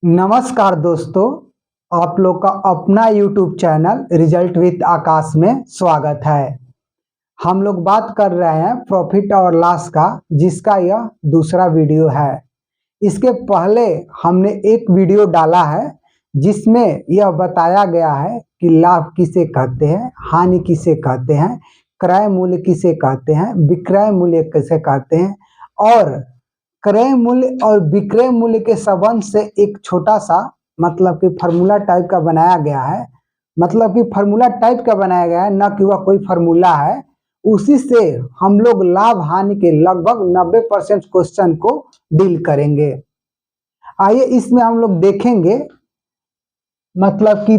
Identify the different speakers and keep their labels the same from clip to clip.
Speaker 1: नमस्कार दोस्तों, आप लोग का अपना YouTube चैनल रिजल्ट विद आकाश में स्वागत है। हम लोग बात कर रहे हैं प्रॉफिट और लॉस का, जिसका यह दूसरा वीडियो है। इसके पहले हमने एक वीडियो डाला है जिसमें यह बताया गया है कि लाभ किसे कहते हैं, हानि किसे कहते हैं, क्रय मूल्य किसे कहते हैं, विक्रय मूल्य किसे कहते हैं और क्रय मूल्य और विक्रय मूल्य के संबंध से एक छोटा सा मतलब कि फार्मूला टाइप का बनाया गया है। मतलब कि फार्मूला टाइप का बनाया गया है, न कि वह कोई फार्मूला है। उसी से हम लोग लाभ हानि के लगभग 90% क्वेश्चन को डील करेंगे। आइए इसमें हम लोग देखेंगे मतलब कि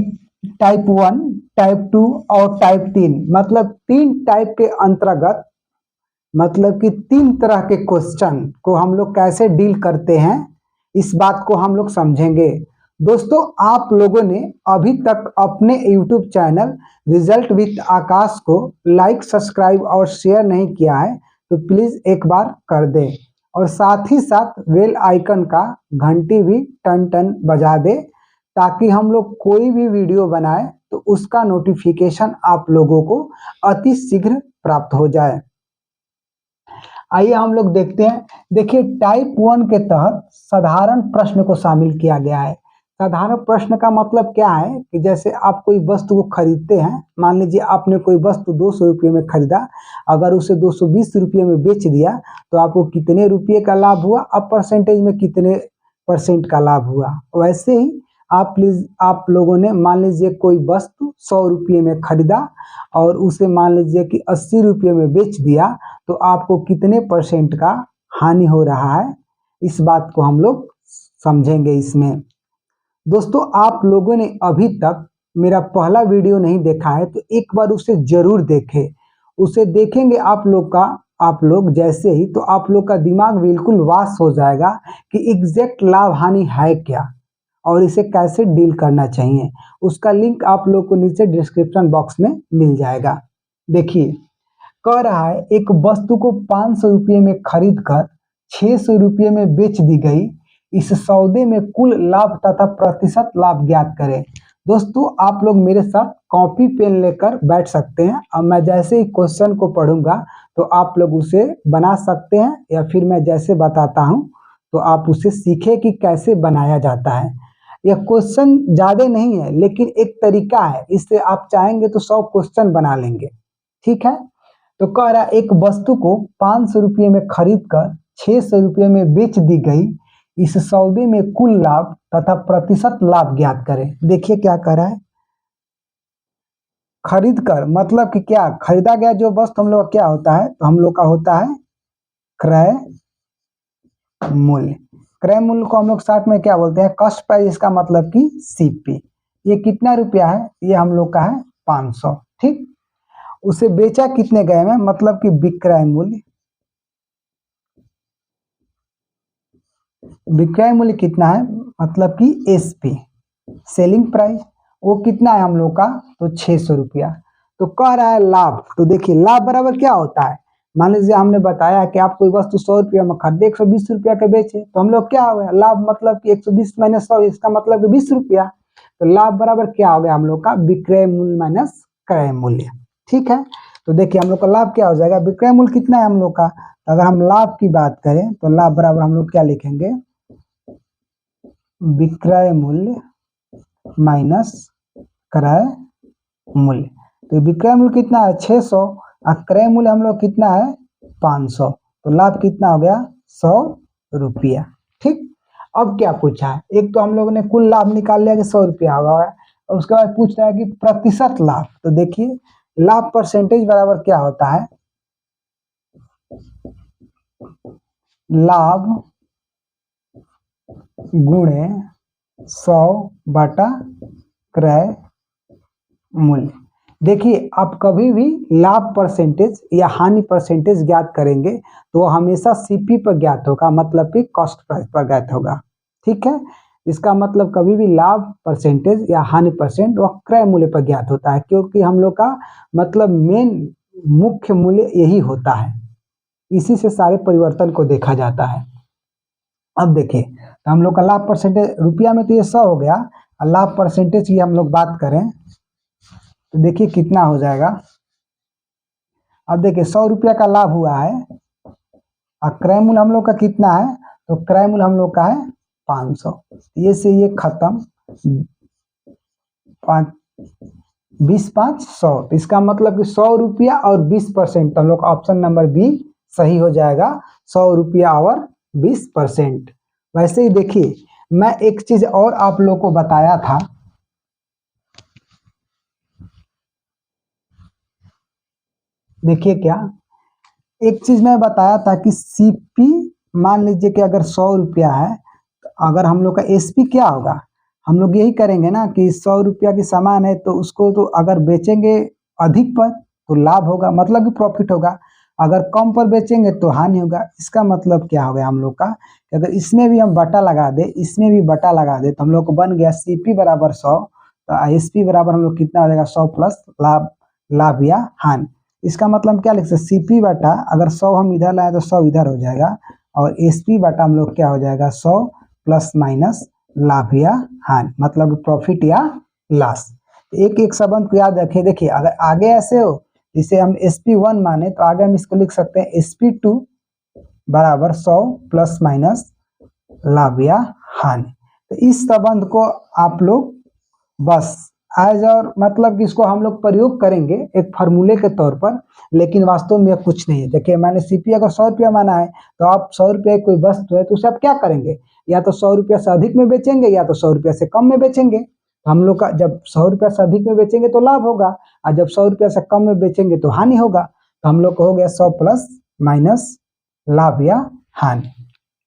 Speaker 1: टाइप 1, टाइप 2 और टाइप 3, मतलब 3 टाइप के अंतर्गत मतलब कि 3 तरह के क्वेश्चन को हम लोग कैसे डील करते हैं, इस बात को हम लोग समझेंगे। दोस्तों, आप लोगों ने अभी तक अपने YouTube चैनल रिजल्ट विद आकाश को लाइक, सब्सक्राइब और शेयर नहीं किया है तो प्लीज़ एक बार कर दें और साथ ही साथ बेल आइकन का घंटी भी टन टन बजा दे, ताकि हम लोग कोई भी वीडियो बनाए तो उसका नोटिफिकेशन आप लोगों को अति शीघ्र प्राप्त हो जाए। आइए हम लोग देखते हैं। देखिए, टाइप 1 के तहत साधारण प्रश्न को शामिल किया गया है। साधारण प्रश्न का मतलब क्या है कि जैसे आप कोई वस्तु को खरीदते हैं, मान लीजिए आपने कोई वस्तु 200 रुपये में खरीदा, अगर उसे 220 रुपये में बेच दिया तो आपको कितने रुपये का लाभ हुआ, अब परसेंटेज में कितने % का लाभ हुआ। वैसे ही आप लोगों ने मान लीजिए कोई वस्तु 100 रुपये में खरीदा और उसे मान लीजिए कि 80 रुपये में बेच दिया तो आपको कितने % का हानि हो रहा है, इस बात को हम लोग समझेंगे इसमें। दोस्तों, आप लोगों ने अभी तक मेरा पहला वीडियो नहीं देखा है तो एक बार उसे जरूर देखें। उसे देखेंगे आप लोग जैसे ही, तो आप लोग का दिमाग बिल्कुल वाश हो जाएगा कि एग्जैक्ट लाभ हानि है क्या और इसे कैसे डील करना चाहिए। उसका लिंक आप लोग को नीचे डिस्क्रिप्शन बॉक्स में मिल जाएगा। देखिए, कह रहा है एक वस्तु को 500 रुपये में खरीद कर 600 रुपये में बेच दी गई, इस सौदे में कुल लाभ तथा प्रतिशत लाभ ज्ञात करें। दोस्तों, आप लोग मेरे साथ कॉपी पेन लेकर बैठ सकते हैं और मैं जैसे ही क्वेश्चन को पढ़ूंगा तो आप लोग उसे बना सकते हैं, या फिर मैं जैसे बताता हूं तो आप उसे सीखें कि कैसे बनाया जाता है। यह क्वेश्चन ज़्यादा नहीं है लेकिन एक तरीका है, इससे आप चाहेंगे तो 100 क्वेश्चन बना लेंगे। ठीक है, तो कह रहा एक वस्तु को 500 रुपये में खरीद कर 600 रुपये में बेच दी गई, इस सौदे में कुल लाभ तथा प्रतिशत लाभ ज्ञात करें। देखिए क्या कह रहा है, खरीद कर मतलब कि क्या खरीदा गया जो वस्तु हम लोग का क्या होता है, तो हम लोग का होता है क्रय मूल्य। क्रय मूल्य को हम लोग शॉर्ट में क्या बोलते हैं, कॉस्ट प्राइस, इसका मतलब कि CP। ये कितना रुपया है, ये हम लोग का है 500। ठीक, उसे बेचा कितने गए में, मतलब कि विक्रय मूल्य। विक्रय मूल्य कितना है, मतलब कि SP, सेलिंग प्राइस, वो कितना है हम लोग का, तो 600 रुपया। तो कह रहा है लाभ, तो देखिए लाभ बराबर क्या होता है। मान लीजिए हमने बताया कि आप कोई वस्तु 100 रुपया में खरीदे, 120 रुपया के बेचे, तो हम लोग क्या हो गया लाभ, मतलब कि 120 माइनस 100, इसका मतलब कि 20 रुपया। तो लाभ बराबर क्या हो गया हम लोग का, विक्रय मूल्य माइनस क्रय मूल्य। ठीक है, तो देखिए हम लोग का लाभ क्या हो जाएगा, विक्रय मूल्य कितना है हम लोग का, तो अगर हम लाभ की बात करें तो लाभ बराबर हम लोग क्या लिखेंगे, विक्रय मूल्य माइनस क्रय मूल्य। तो विक्रय मूल्य कितना है 600 और क्रय मूल्य हम लोग कितना है 500, तो लाभ कितना हो गया 100 रुपया। ठीक, अब क्या पूछा है, एक तो हम लोगों ने कुल लाभ निकाल लिया कि 100 रुपया होगा, और उसके बाद पूछ रहा है कि प्रतिशत लाभ। तो देखिए लाभ परसेंटेज बराबर क्या होता है, लाभ गुणे 100 क्रय मूल्य। देखिए, आप कभी भी लाभ परसेंटेज या हानि परसेंटेज ज्ञात करेंगे तो वो हमेशा CP पर ज्ञात होगा, मतलब कि कॉस्ट प्राइस पर ज्ञात होगा। ठीक है, इसका मतलब कभी भी लाभ परसेंटेज या हानि परसेंट वह क्रय मूल्य पर ज्ञात होता है, क्योंकि हम लोग का मतलब मुख्य मूल्य यही होता है, इसी से सारे परिवर्तन को देखा जाता है। अब देखिए तो हम लोग का लाभ परसेंटेज रुपया में तो ये 100 हो गया, और लाभ परसेंटेज की हम लोग बात करें तो देखिए कितना हो जाएगा। अब देखिए 100 रुपया का लाभ हुआ है और क्रय मूल्य हम लोग का कितना है, तो क्रय मूल्य हम लोग का है 500। ये से ये खत्म, 20/5 100, तो इसका मतलब कि 100 रुपया और 20%, हम लोग ऑप्शन नंबर बी सही हो जाएगा, 100 रुपया और 20%। वैसे ही देखिए मैं एक चीज और आप लोग को बताया था, देखिए क्या एक चीज मैं बताया था कि सीपी, मान लीजिए कि अगर 100 रुपया है तो अगर हम लोग का एसपी क्या होगा, हम लोग यही करेंगे ना कि 100 रुपया की सामान है तो उसको तो अगर बेचेंगे अधिक पर तो लाभ होगा, मतलब कि प्रॉफिट होगा, अगर कम पर बेचेंगे तो हानि होगा। इसका मतलब क्या हो गया हम लोग का कि अगर इसमें भी हम बटा लगा दे, इसमें भी बटा लगा दे, तो हम लोग को बन गया सीपी बराबर 100, तो एसपी बराबर हम लोग कितना हो जाएगा 100 प्लस लाभ, लाभ या हानि। इसका मतलब क्या लिख सकते, सीपी बटा अगर 100 हम इधर लाए तो 100 इधर हो जाएगा, और एसपी बटा हम लोग क्या हो जाएगा 100 प्लस माइनस लाभ या हानि, मतलब प्रॉफिट या लॉस। एक एक संबंध को याद रखिए। देखिए अगर आगे ऐसे हो, इसे हम SP1 माने तो आगे हम इसको लिख सकते हैं SP2 बराबर 100 प्लस माइनस लाभ या हानि। तो इस संबंध को आप लोग बस एज और मतलब कि इसको हम लोग प्रयोग करेंगे एक फार्मूले के तौर पर, लेकिन वास्तव में कुछ नहीं है। देखिए मैंने सीपी अगर 100 रुपया माना है तो आप 100 रुपया कोई वस्तु है तो उसे आप क्या करेंगे, या तो 100 रुपया से अधिक में बेचेंगे या तो 100 रुपया से कम में बेचेंगे। तो हम लोग का जब 100 रुपया से अधिक में बेचेंगे तो लाभ होगा, और जब 100 रुपया से कम में बेचेंगे तो हानि होगा। तो हम लोग को हो गया 100 प्लस माइनस लाभ या हानि।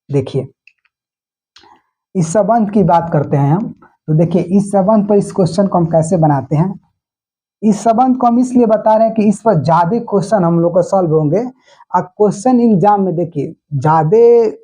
Speaker 1: देखिए इस संबंध की बात करते हैं हम, तो देखिए इस संबंध पर इस क्वेश्चन को हम कैसे बनाते हैं। इस संबंध को हम इसलिए बता रहे हैं कि इस पर ज्यादा क्वेश्चन हम लोग को सॉल्व होंगे। अब क्वेश्चन एग्जाम में देखिए ज्यादा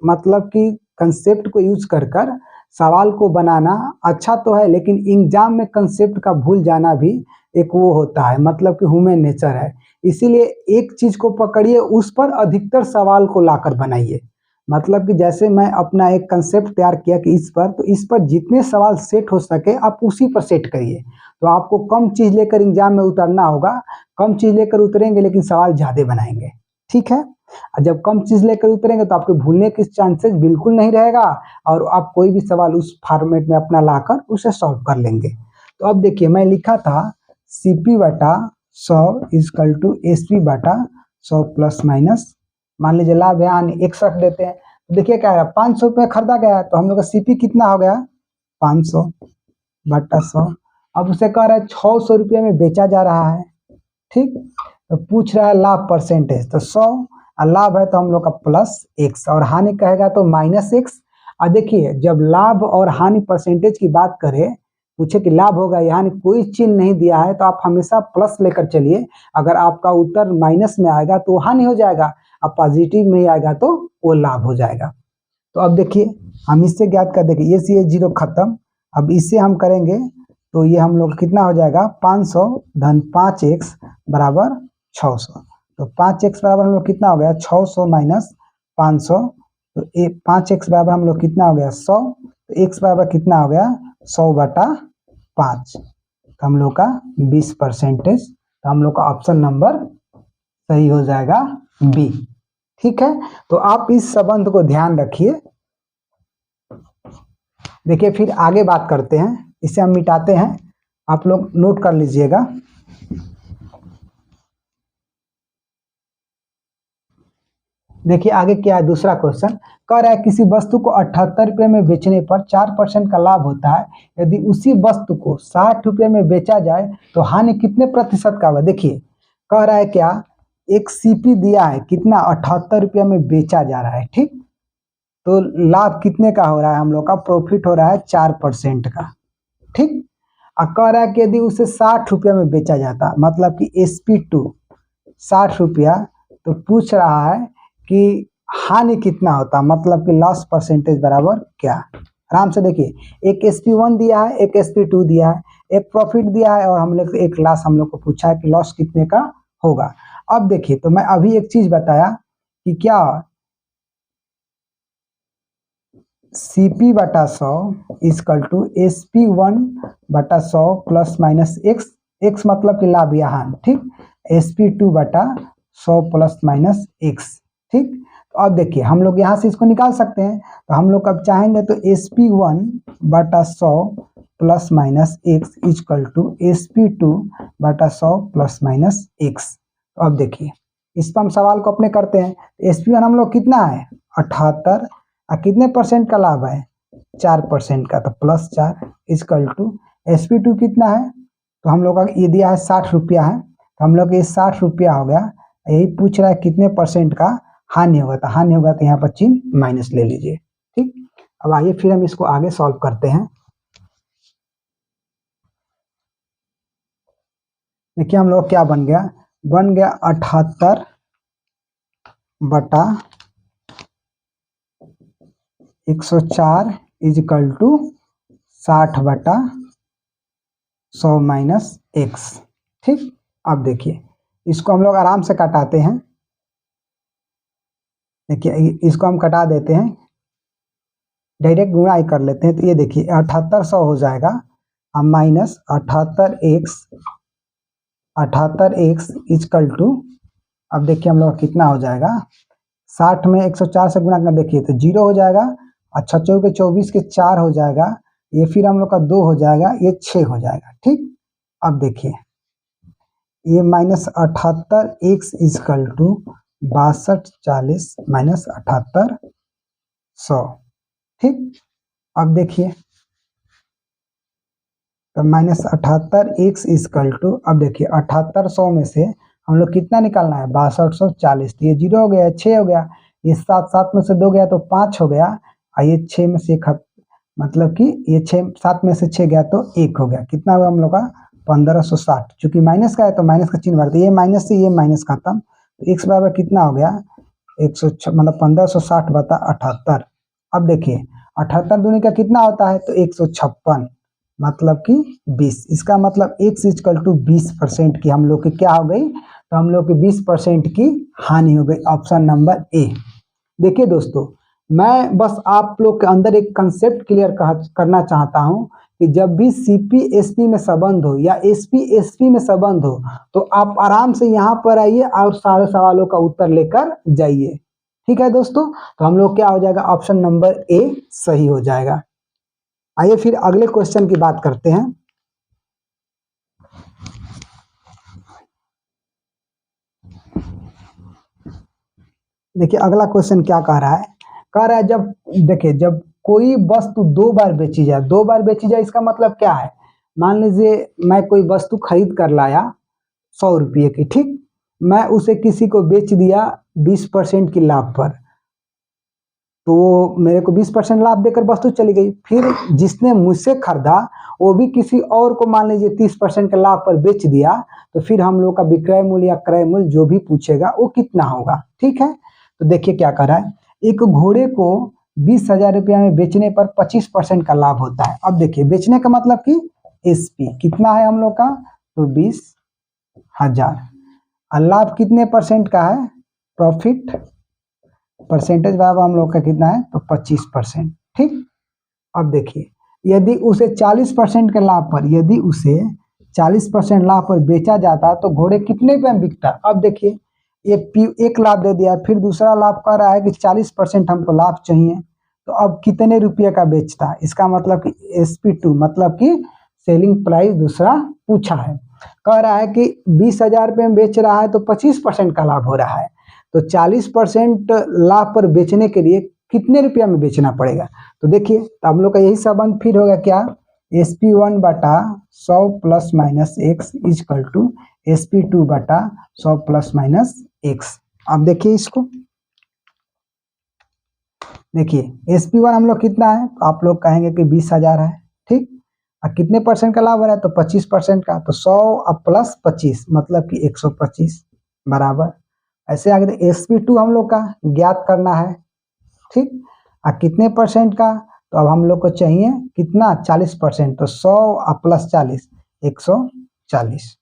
Speaker 1: मतलब कि कंसेप्ट को यूज कर कर सवाल को बनाना अच्छा तो है, लेकिन एग्जाम में कंसेप्ट का भूल जाना भी एक वो होता है, मतलब कि ह्यूमन नेचर है। इसीलिए एक चीज को पकड़िए, उस पर अधिकतर सवाल को लाकर बनाइए। मतलब कि जैसे मैं अपना एक कंसेप्ट तैयार किया कि इस पर, तो इस पर जितने सवाल सेट हो सके आप उसी पर सेट करिए, तो आपको कम चीज लेकर एग्जाम में उतरना होगा। कम चीज लेकर उतरेंगे लेकिन सवाल ज्यादा बनाएंगे, ठीक है। और जब कम चीज लेकर उतरेंगे तो आपके भूलने के चांसेस बिल्कुल नहीं रहेगा, और आप कोई भी सवाल उस फॉर्मेट में अपना लाकर उसे सॉल्व कर लेंगे। तो अब देखिए मैं लिखा था सीपी बटा 100 इजकल टू एसपी बटा 100 प्लस माइनस, मान लीजिए लाभ है एक्स रख देते हैं। तो देखिए क्या है, 500 रुपये खरीदा गया तो हम लोग का सीपी कितना हो गया 500 बटा 100। अब उसे कह रहा है 600 रुपये में बेचा जा रहा है, ठीक। तो पूछ रहा है लाभ परसेंटेज, तो 100 और लाभ है तो हम लोग का प्लस एक्स, और हानि कहेगा तो माइनस एक्स। और देखिए जब लाभ और हानि परसेंटेज की बात करें, पूछे कि लाभ होगा या हानि, कोई चिन्ह नहीं दिया है तो आप हमेशा प्लस लेकर चलिए। अगर आपका उत्तर माइनस में आएगा तो हानि हो जाएगा, अब पॉजिटिव में आएगा तो वो लाभ हो जाएगा। तो अब देखिए हम इससे ज्ञात कर देंगे, ये से ये जीरो खत्म। अब इससे हम करेंगे तो ये हम लोग कितना हो जाएगा 500 धन 5x बराबर 600। तो 5x बराबर हम लोग कितना हो गया 600 माइनस 500, तो 5x बराबर हम लोग कितना हो गया 100, तो x बराबर कितना हो गया 100 बटा 5, तो हम लोग का 20%। तो हम लोग का ऑप्शन नंबर सही हो जाएगा बी, ठीक है। तो आप इस संबंध को ध्यान रखिए। देखिए फिर आगे बात करते हैं, इसे हम मिटाते हैं, आप लोग नोट कर लीजिएगा। देखिए आगे क्या है, दूसरा क्वेश्चन कह रहा है किसी वस्तु को 78 रुपये में बेचने पर 4% का लाभ होता है, यदि उसी वस्तु को 60 रुपये में बेचा जाए तो हानि कितने प्रतिशत का होगा। देखिए कह रहा है क्या, एक सीपी दिया है कितना 78 रुपये में बेचा जा रहा है, ठीक। तो लाभ कितने का हो रहा है, हम लोग का प्रॉफिट हो रहा है 4% का, ठीक। और कह रहा है कि यदि उसे 60 रुपये में बेचा जाता, मतलब कि SP2 60 रुपया, तो पूछ रहा है कि हानि कितना होता, मतलब कि लॉस परसेंटेज बराबर क्या। आराम से देखिए, एक SP1 दिया है, एक SP2 दिया है, एक प्रॉफिट दिया है और हम लोग एक लॉस हम लोग को पूछा है कि लॉस कितने का होगा। अब देखिए तो मैं अभी एक चीज बताया कि क्या CP बटा 100 इजकल टू SP1 बटा 100 प्लस माइनस x मतलब कि लाभ या हानि, ठीक। SP2 बटा 100 प्लस माइनस x, ठीक। तो अब देखिए हम लोग यहाँ से इसको निकाल सकते हैं, तो हम लोग अब चाहेंगे तो SP1 बटा 100 plus minus x equal to SP2 बटा 100 प्लस माइनस x। तो अब देखिए इस पर हम सवाल को अपने करते हैं। SP1 हम लोग कितना है 78, कितने परसेंट का लाभ है 4% का, तो प्लस 4 इजकल टू SP2 कितना है, तो हम लोग का ये दिया है 60 रुपया है, तो हम लोग ये 60 रुपया हो गया। यही पूछ रहा है कितने परसेंट का हानि होगा, तो हानि होगा तो यहाँ पर चिन्ह माइनस ले लीजिए, ठीक। अब आइए फिर हम इसको आगे सॉल्व करते हैं। देखिए हम लोग क्या बन गया 78 बटा 104 इजकल टू 60 बटा 100 माइनस x, ठीक। अब देखिए इसको हम लोग आराम से कटाते हैं। देखिए इसको हम कटा देते हैं, डायरेक्ट गुणा ही कर लेते हैं। तो ये देखिए 7800 हो जाएगा, अब माइनस 78x इजकल टू, अब देखिए हम लोग कितना हो जाएगा 60 में 104 से गुणा करना, देखिए तो 0 हो जाएगा, अच्छा 24 के 4 हो जाएगा, ये फिर हम लोग का 2 हो जाएगा, ये 6 हो जाएगा, ठीक। अब देखिए ये minus 78x is equal to 6240 minus 7800, ठीक। अब देखिए तो माइनस 78x इजकल टू, अब देखिए 7800 में से हम लोग कितना निकालना है 6240, तो ये 0 हो गया, 6 हो गया, ये 7 में से 2 गया तो 5 हो गया, और ये 6 में से 1 मतलब कि ये 7 में से 6 गया तो 1 हो गया, कितना हुआ हम लोग का 1560। चूंकि माइनस का है तो माइनस का चिन्ह भरते, ये माइनस से ये माइनस खत्म, तो x बराबर कितना हो गया 106 मतलब 1560 बता 78। अब देखिए 78 दूनी का कितना होता है तो 156 मतलब कि 20, इसका मतलब x इजकल टू 20% की हम लोग की क्या हो गई, तो हम लोग की 20% की हानि हो गई, ऑप्शन नंबर ए। देखिए दोस्तों मैं बस आप लोग के अंदर एक कंसेप्ट क्लियर करना चाहता हूं कि जब भी सीपी एसपी में संबंध हो या एसपी एसपी में संबंध हो तो आप आराम से यहाँ पर आइए और सारे सवालों का उत्तर लेकर जाइए, ठीक है दोस्तों। तो हम लोग क्या हो जाएगा ऑप्शन नंबर ए सही हो जाएगा। आइए फिर अगले क्वेश्चन की बात करते हैं। देखिए अगला क्वेश्चन क्या कह रहा है, जब देखिए जब कोई वस्तु 2 बार बेची जाए, 2 बार बेची जाए इसका मतलब क्या है, मान लीजिए मैं कोई वस्तु खरीद कर लाया 100 रुपये की, ठीक, मैं उसे किसी को बेच दिया 20% की लाभ पर, तो वो मेरे को 20% लाभ देकर वस्तु चली गई। फिर जिसने मुझसे खरीदा वो भी किसी और को मान लीजिए 30% के लाभ पर बेच दिया, तो फिर हम लोग का विक्रय मूल्य या क्रय मूल्य जो भी पूछेगा वो कितना होगा, ठीक है। तो देखिए क्या कर रहा है, एक घोड़े को 20,000 रुपया में बेचने पर 25% का लाभ होता है। अब देखिए बेचने का मतलब कि एसपी कितना है हम लोग का, तो 20,000, और लाभ कितने परसेंट का है, प्रॉफिट परसेंटेज बराबर हम लोग का कितना है तो 25%, ठीक। अब देखिए यदि उसे 40% के लाभ पर, यदि उसे 40% लाभ पर बेचा जाता तो घोड़े कितने पे बिकता। अब देखिए ये एक लाभ दे दिया, फिर दूसरा लाभ कह रहा है कि 40% हमको लाभ चाहिए, तो अब कितने रुपये का बेचता, इसका मतलब कि SP2 मतलब कि सेलिंग प्राइस दूसरा पूछा है, कह रहा है कि 20,000 रुपये में बेच रहा है तो 25% का लाभ हो रहा है, तो 40% लाभ पर बेचने के लिए कितने रुपया में बेचना पड़ेगा। तो देखिए तो हम लोग का यही संबंध फिर होगा क्या, SP1 बटा 100 plus minus X equal to SP2 बटा 100 प्लस माइनस एक्स। अब देखिए इसको, देखिए SP1 हम लोग कितना है, तो आप लोग कहेंगे कि 20,000 है, ठीक, और कितने परसेंट का लाभ हो रहा है तो 25% का, तो 100 अब प्लस 25 मतलब कि 125 बराबर, ऐसे आगे SP2 हम लोग का ज्ञात करना है, ठीक, और कितने परसेंट का, तो अब हम लोग को चाहिए कितना 40%, तो 100 प्लस 40 140।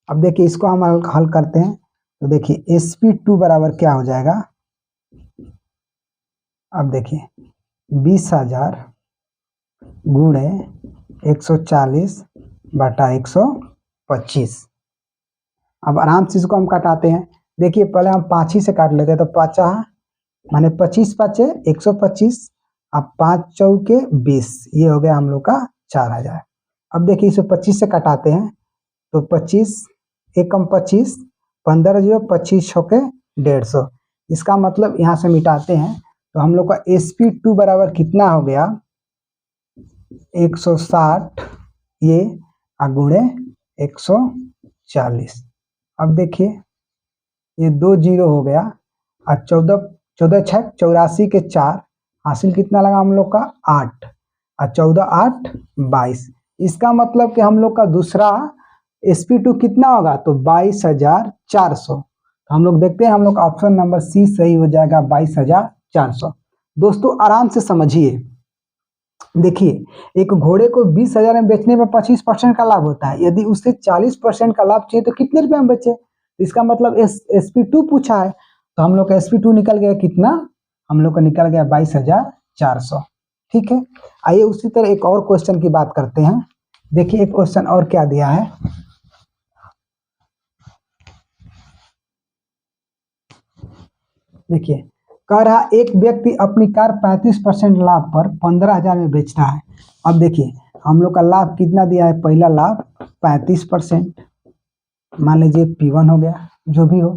Speaker 1: अब देखिए इसको हम हल करते हैं, तो देखिए SP2 बराबर क्या हो जाएगा, अब देखिए 20,000 गुणे 140 बटा 125। अब आराम से इसको हम काटाते हैं। देखिए पहले हम 5 ही से काट लेते हैं, तो 5 माने 25 5 125, अब 5 चौके 20, ये हो गया हम लोग का 4,000। अब देखिए इसे 25 से काटाते हैं, तो 25 एकम 25, 15 जो 25 छके 150। इसका मतलब यहाँ से मिटाते हैं तो हम लोग का sp2 बराबर कितना हो गया 160 ये गुणे 140। अब देखिए ये 2 जीरो हो गया और 14 14 6 84 के 4 हासिल कितना लगा हम लोग का 8 और 14 8 22। इसका मतलब कि हम लोग का दूसरा sp2 कितना होगा तो 22,400। तो हम लोग देखते हैं हम लोग ऑप्शन नंबर सी सही हो जाएगा 22,400। दोस्तों आराम से समझिए, देखिए एक घोड़े को 20,000 में बेचने में 25% का लाभ होता है, यदि उससे 40% का लाभ चाहिए तो कितने रुपए में बेचे। इसका मतलब sp2 पूछा है, तो हम लोग का sp2 निकल गया कितना, हम लोग का निकल गया 22,400। ठीक है, आइए उसी तरह एक और क्वेश्चन की बात करते हैं। देखिए एक क्वेश्चन और क्या दिया है, देखिए कह रहा एक व्यक्ति अपनी कार 35% लाभ पर 15,000 में बेचता है। अब देखिए हम लोग का लाभ कितना दिया है, पहला लाभ 35%, मान लीजिए P1 हो गया, जो भी हो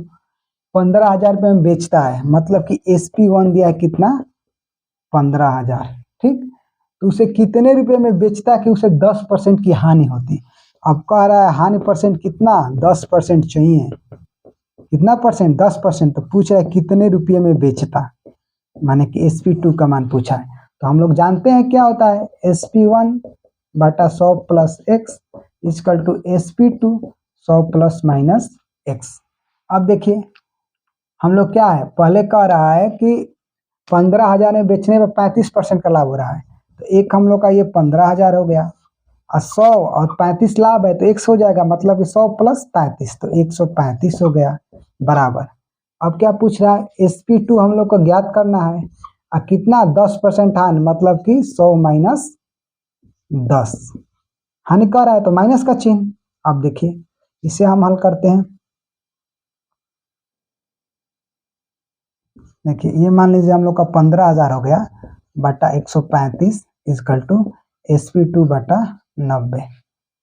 Speaker 1: 15,000 रुपये में बेचता है, मतलब कि sp1 दिया है कितना 15,000। ठीक, तो उसे कितने रुपए में बेचता कि उसे 10% की हानि होती। अब कह रहा है हानि परसेंट कितना 10% चाहिए, कितना परसेंट 10%, तो पूछ रहा है कितने रुपये में बेचता, माने कि sp2 का मान पूछा है। तो हम लोग जानते हैं क्या होता है sp1 बटा 100 plus x equal to sp2 100 plus minus x। अब देखिए हम लोग क्या है, पहले कह रहा है कि 15,000 में बेचने में 35% का लाभ हो रहा है, तो एक हम लोग का ये 15,000 हो गया और 100 और 35 लाभ है तो 100 हो जाएगा, मतलब कि 100 प्लस 35 तो 135 हो गया बराबर। अब क्या पूछ रहा है sp2 हम लोग को ज्ञात करना है और कितना 10% हानि, मतलब कि 100 माइनस 10, हानि कर रहा है तो माइनस का चिन्ह। अब देखिए इसे हम हल करते हैं, देखिए ये मान लीजिए हम लोग का 15,000 हो गया बटा 135 इक्वल टू sp2 बटा 90।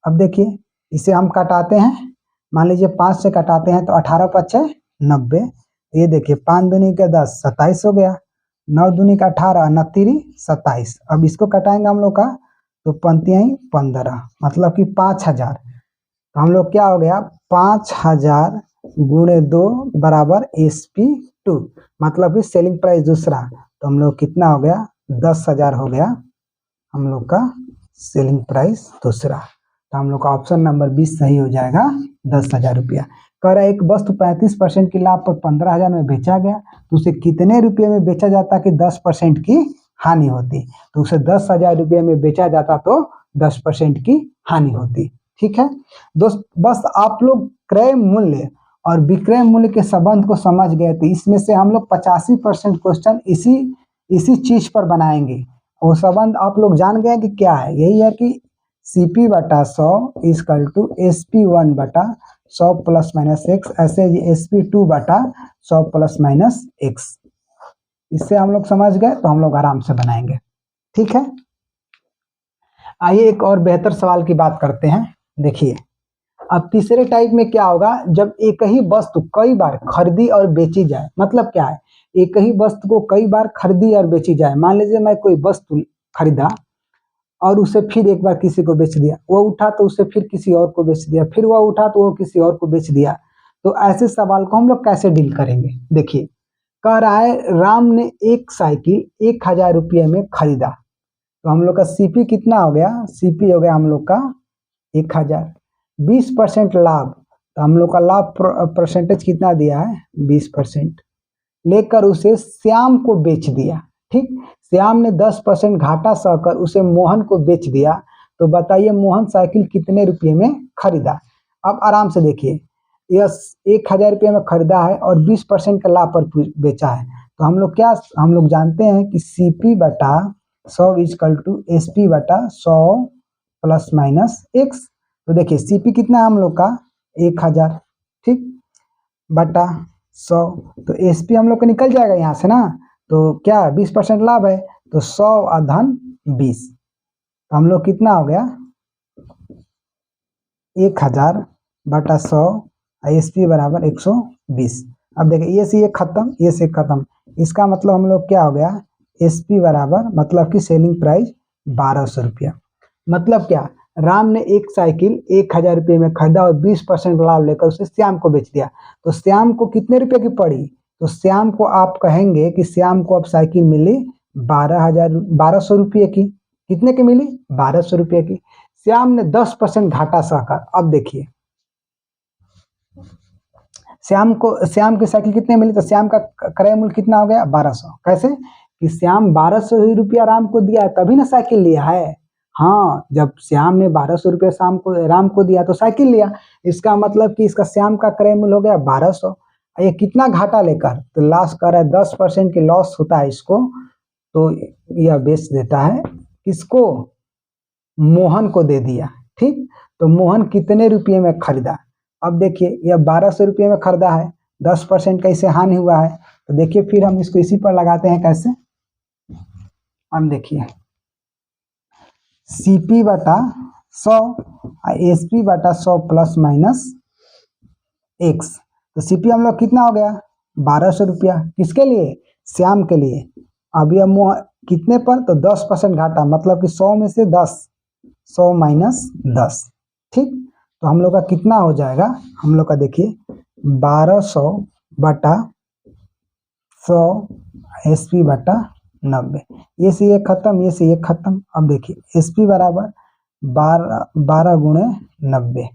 Speaker 1: अब देखिए इसे हम कटाते हैं, मान लीजिए 5 से कटाते हैं तो 18 5 90, ये देखिए 5 दूनी का 10 27 हो गया, 9 दूनी का 18 29 27। अब इसको कटाएंगे हम लोग का तो पंक्तियां 15, मतलब कि 5,000। तो हम लोग क्या हो गया 5,000 गुणे 2 बराबर sp2, मतलब कि सेलिंग प्राइस दूसरा, तो हम लोग कितना हो गया 10,000 हो गया हम लोग का सेलिंग प्राइस दूसरा। तो हम लोग का ऑप्शन नंबर 20 सही हो जाएगा 10,000 रुपया। कह रहा है एक वस्तु 35% की लाभ पर 15,000 में बेचा गया, तो उसे कितने रुपये में बेचा जाता कि 10% की हानि होती, तो उसे 10,000 रुपये में बेचा जाता तो 10% की हानि होती। ठीक है दोस्त, बस आप लोग क्रय मूल्य और विक्रय मूल्य के संबंध को समझ गए, तो इसमें से हम लोग 85% क्वेश्चन इसी चीज पर बनाएंगे। वो संबंध आप लोग जान गए कि क्या है, यही है कि cp बटा 100 इक्वल टू sp1 बटा 100 प्लस माइनस x, ऐसे sp2 बटा 100 प्लस माइनस x। इससे हम लोग समझ गए तो हम लोग आराम से बनाएंगे। ठीक है, आइए एक और बेहतर सवाल की बात करते हैं। देखिए अब तीसरे टाइप में क्या होगा, जब एक ही वस्तु कई बार खरीदी और बेची जाए। मतलब क्या है, एक ही वस्तु को कई बार खरीदी और बेची जाए। मान लीजिए मैं कोई वस्तु खरीदा और उसे फिर एक बार किसी को बेच दिया, वो उठा तो उसे फिर किसी और को बेच दिया, फिर वो उठा तो वो किसी और को बेच दिया। तो ऐसे सवाल को हम लोग कैसे डील करेंगे। देखिए कह रहा है राम ने एक साइकिल 1,000 रुपये में खरीदा, तो हम लोग का सीपी कितना हो गया, सीपी हो गया हम लोग का 1,000, 20% लाभ, तो हम लोग का लाभ परसेंटेज कितना दिया है 20%, लेकर उसे श्याम को बेच दिया। ठीक, श्याम ने 10% घाटा सहकर उसे मोहन को बेच दिया, तो बताइए मोहन साइकिल कितने रुपये में खरीदा। अब आराम से देखिए, यह 1,000 रुपये में खरीदा है और 20% का लाभ पर बेचा है, तो हम लोग जानते हैं कि सीपी बटा 100 इजकल टू SP बटा 100 प्लस माइनस x। तो देखिए CP कितना है हम लोग का 1000, ठीक, बटा 100। तो SP हम लोग का निकल जाएगा यहाँ से ना, तो क्या 20% लाभ है, तो 100 धन 20, तो हम लोग कितना हो गया 1000 बटा 100 SP बराबर 120। अब देखिए ये से ये खत्म, ये से खत्म, इसका मतलब हम लोग क्या हो गया SP बराबर मतलब कि सेलिंग प्राइस 1200 रुपया। मतलब क्या, राम ने एक साइकिल 1000 रुपये में खरीदा और 20% लाभ लेकर उसे श्याम को बेच दिया। तो श्याम को कितने रुपए की पड़ी, तो श्याम को आप कहेंगे कि श्याम को अब साइकिल मिली 1200 रुपये की। कितने की मिली 1200 रुपये की। श्याम ने 10% घाटा सहकर, अब देखिए श्याम की साइकिल कितने मिली, तो श्याम का क्रय मूल्य कितना हो गया 1200। कैसे कि श्याम 1200 ही रुपया राम को दिया है तभी ना साइकिल लिया है। हाँ, जब श्याम ने 1200 रुपया राम को दिया तो साइकिल लिया, इसका मतलब कि इसका श्याम का क्रय मूल्य हो गया 1200। ये कितना घाटा लेकर, तो लॉस कर रहा है, 10% की लॉस होता है इसको, तो यह बेच देता है किसको, मोहन को दे दिया, ठीक। तो मोहन कितने रुपये में खरीदा, अब देखिए यह 1200 रुपये में खरीदा है, 10% का इसे हानि हुआ है। तो देखिए फिर हम इसको इसी पर लगाते हैं, कैसे, हम देखिए CP बटा 100 SP बटा 100 प्लस माइनस x। तो CP हम लोग कितना हो गया 1200 रुपया, किसके लिए, श्याम के लिए। अब यह कितने पर, तो 10% घाटा, मतलब कि 100 में से 10, 100 माइनस 10, ठीक। तो हम लोग का कितना हो जाएगा, हम लोग का देखिए 1200 बटा 100 SP बटा 90, ये से ये खत्म, ये से ये खत्म। अब देखिए SP बराबर 12 गुणे 90,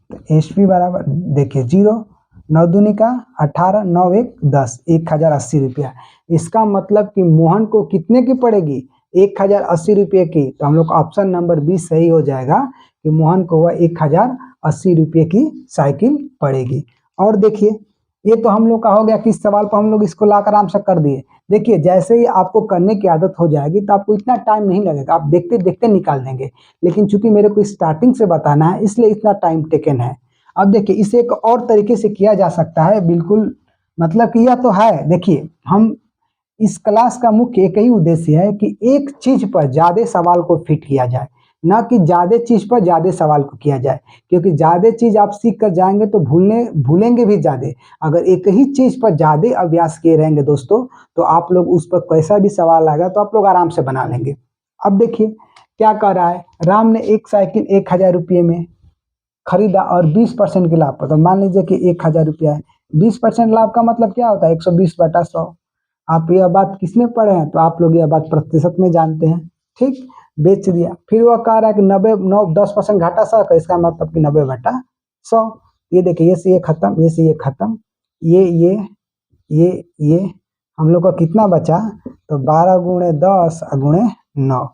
Speaker 1: तो SP बराबर देखिए 0, 9 दूनी का 18, 9 1 10, 1080 रुपया। इसका मतलब कि मोहन को कितने की पड़ेगी 1080 रुपये की। तो हम लोग ऑप्शन नंबर 20 सही हो जाएगा कि मोहन को वह 1080 रुपये की साइकिल पड़ेगी। और देखिए ये तो हम लोग का हो गया, किस सवाल पर हम लोग इसको लाकर आराम से कर दिए। देखिए जैसे ही आपको करने की आदत हो जाएगी तो आपको इतना टाइम नहीं लगेगा, आप देखते देखते निकाल देंगे, लेकिन चूंकि मेरे को स्टार्टिंग से बताना है इसलिए इतना टाइम टेकन है। अब देखिए इसे एक और तरीके से किया जा सकता है, बिल्कुल मतलब कि यह तो है, देखिए हम इस क्लास का मुख्य एक ही उद्देश्य है कि एक चीज पर ज्यादा सवाल को फिट किया जाए, ना कि ज्यादा चीज पर ज्यादा सवाल को किया जाए, क्योंकि ज्यादा चीज आप सीख कर जाएंगे तो भूलेंगे भी ज्यादा। अगर एक ही चीज पर ज्यादा अभ्यास किए रहेंगे दोस्तों, तो आप लोग उस पर कैसा भी सवाल आएगा तो आप लोग आराम से बना लेंगे। अब देखिए क्या कह रहा है, राम ने एक साइकिल 1000 रुपये में खरीदा और 20% के लाभ पर, तो मान लीजिए कि 1000 रुपया है, 20% लाभ का मतलब क्या होता है 120 बटा 100। आप यह बात किसमें पढ़े हैं, तो आप लोग यह बात प्रतिशत में जानते हैं, ठीक। बेच दिया, फिर वह कह रहा है कि 10% घाटा 100 का, इसका मतलब कि 90 बटा 100। ये देखिए ये से ये खत्म, ये से ये खत्म, ये हम लोग का कितना बचा, तो 12 गुणे 10 गुणे 9।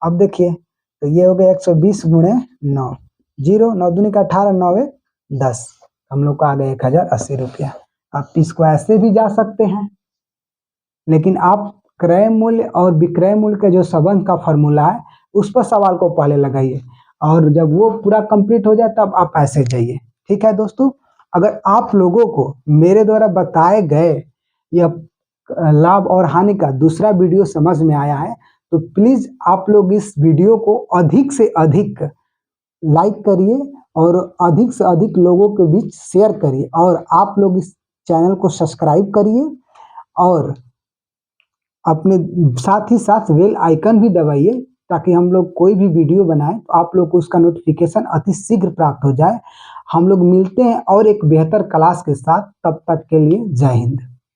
Speaker 1: अब देखिए तो ये हो गया 120 गुणे 9, 0, 9 दूनी का 18, 9 1 10, हम लोग का आ गया 1080 रुपया। आप इसको ऐसे भी जा सकते हैं, लेकिन आप क्रय मूल्य और विक्रय मूल्य का जो संबंध का फॉर्मूला है उस पर सवाल को पहले लगाइए, और जब वो पूरा कंप्लीट हो जाए तब आप ऐसे जाइए, ठीक है दोस्तों। अगर आप लोगों को मेरे द्वारा बताए गए यह लाभ और हानि का दूसरा वीडियो समझ में आया है, तो प्लीज आप लोग इस वीडियो को अधिक से अधिक लाइक करिए और अधिक से अधिक लोगों के बीच शेयर करिए, और आप लोग इस चैनल को सब्सक्राइब करिए और अपने साथ ही साथ बेल आइकन भी दबाइए, ताकि हम लोग कोई भी वीडियो बनाएं तो आप लोग को उसका नोटिफिकेशन अति शीघ्र प्राप्त हो जाए। हम लोग मिलते हैं और एक बेहतर क्लास के साथ, तब तक के लिए जय हिंद।